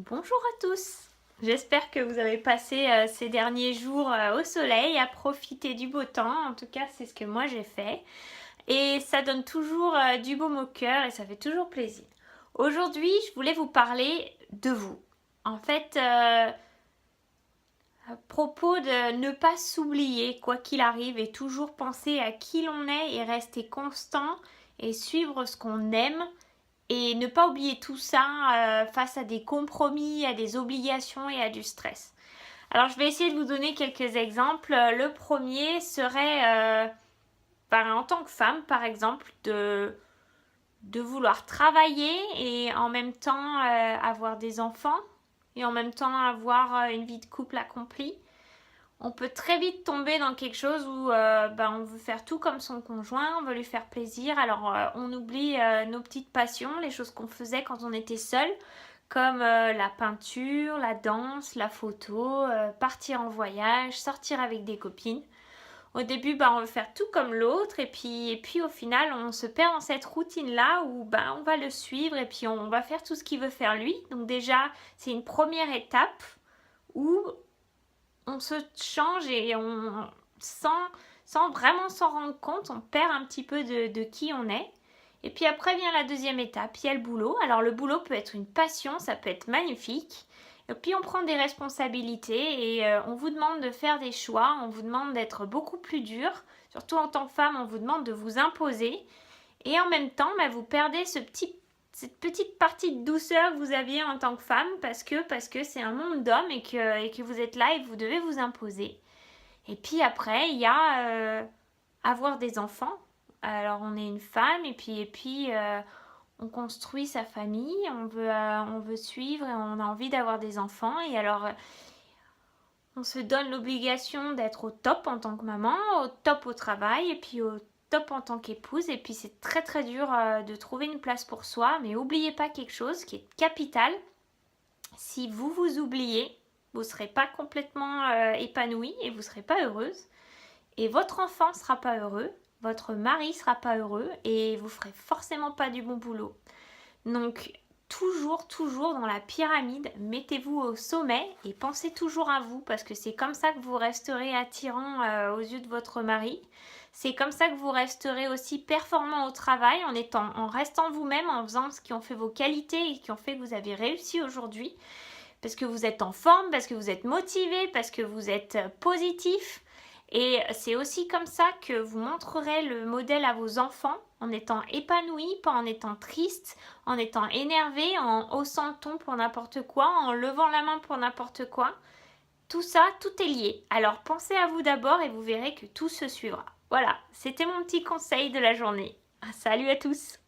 Bonjour à tous. J'espère que vous avez passé ces derniers jours au soleil, à profiter du beau temps. En tout cas, c'est ce que moi j'ai fait. Et ça donne toujours du baume au cœur et ça fait toujours plaisir. Aujourd'hui, je voulais vous parler de vous. En fait, à propos de ne pas s'oublier quoi qu'il arrive et toujours penser à qui l'on est et rester constant et suivre ce qu'on aime et ne pas oublier tout ça face à des compromis, à des obligations et à du stress. Alors je vais essayer de vous donner quelques exemples. Le premier serait en tant que femme par exemple de vouloir travailler et en même temps avoir des enfants et en même temps avoir une vie de couple accomplie. On peut très vite tomber dans quelque chose où on veut faire tout comme son conjoint, on veut lui faire plaisir, alors on oublie nos petites passions, les choses qu'on faisait quand on était seul, comme la peinture, la danse, la photo, partir en voyage, sortir avec des copines. Au début, on veut faire tout comme l'autre et puis au final, on se perd dans cette routine-là où on va le suivre et puis on va faire tout ce qu'il veut faire lui. Donc déjà, c'est une première étape où on se change et on sans vraiment s'en rendre compte, on perd un petit peu de qui on est. Et puis après vient la deuxième étape, il y a le boulot. Alors le boulot peut être une passion, ça peut être magnifique. Et puis on prend des responsabilités et on vous demande de faire des choix, on vous demande d'être beaucoup plus dur. Surtout en tant que femme, on vous demande de vous imposer. Et en même temps, vous perdez cette petite partie de douceur que vous aviez en tant que femme parce que c'est un monde d'hommes et que vous êtes là et vous devez vous imposer. Et puis après, il y a avoir des enfants. Alors on est une femme et puis on construit sa famille, on veut suivre et on a envie d'avoir des enfants. Et alors on se donne l'obligation d'être au top en tant que maman, au top au travail et puis au top en tant qu'épouse. Et puis c'est très très dur de trouver une place pour soi. Mais n'oubliez pas quelque chose qui est capital. Si vous vous oubliez, vous ne serez pas complètement épanouie et vous ne serez pas heureuse. Et votre enfant ne sera pas heureux, votre mari ne sera pas heureux et vous ne ferez forcément pas du bon boulot. Donc toujours dans la pyramide, mettez-vous au sommet et pensez toujours à vous parce que c'est comme ça que vous resterez attirant aux yeux de votre mari. C'est comme ça que vous resterez aussi performant au travail en restant vous-même, en faisant ce qui ont fait vos qualités et qui ont fait que vous avez réussi aujourd'hui. Parce que vous êtes en forme, parce que vous êtes motivé, parce que vous êtes positif. Et c'est aussi comme ça que vous montrerez le modèle à vos enfants en étant épanoui, pas en étant triste, en étant énervé, en haussant le ton pour n'importe quoi, en levant la main pour n'importe quoi. Tout ça, tout est lié. Alors pensez à vous d'abord et vous verrez que tout se suivra. Voilà, c'était mon petit conseil de la journée. Salut à tous!